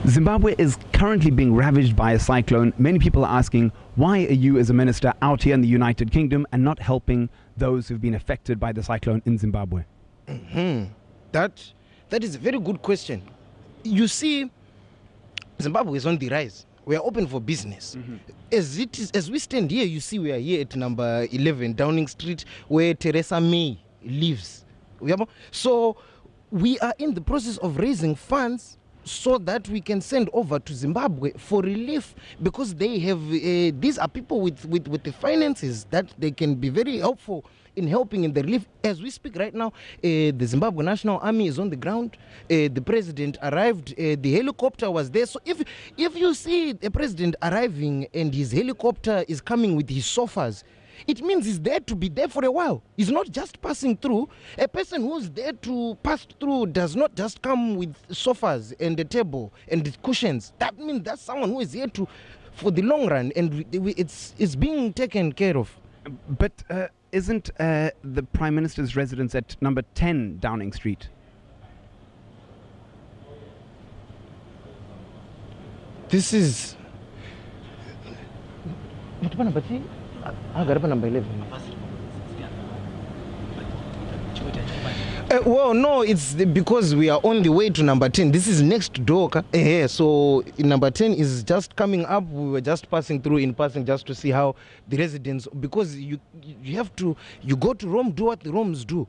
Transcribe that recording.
Zimbabwe is currently being ravaged by a cyclone. Many people are asking, why are you as a minister out here in the United Kingdom and not helping those who've been affected by the cyclone in Zimbabwe? That is a very good question. You see, Zimbabwe is on the rise. We are open for business. As we stand here, you see we are here at number 11 Downing Street, where Theresa May lives. So we are in the process of raising funds so that we can send over to Zimbabwe for relief, because they have these are people with the finances that they can be very helpful in helping in the relief. As we speak right now, the Zimbabwe National Army is on the ground. The president arrived. The helicopter was there. So if you see the president arriving and his helicopter is coming with his sofas, it means he's there to be there for a while. He's not just passing through. A person who's there to pass through does not just come with sofas and a table and cushions. That means that's someone who is here for the long run, and it's being taken care of. But isn't the Prime Minister's residence at number 10 Downing Street? This is... I got up number 11. Well, no, it's because we are on the way to number 10. This is next door. So number 10 is just coming up. We were just passing through in passing just to see how the residents, because you have to, you go to Rome, do what the Romans do.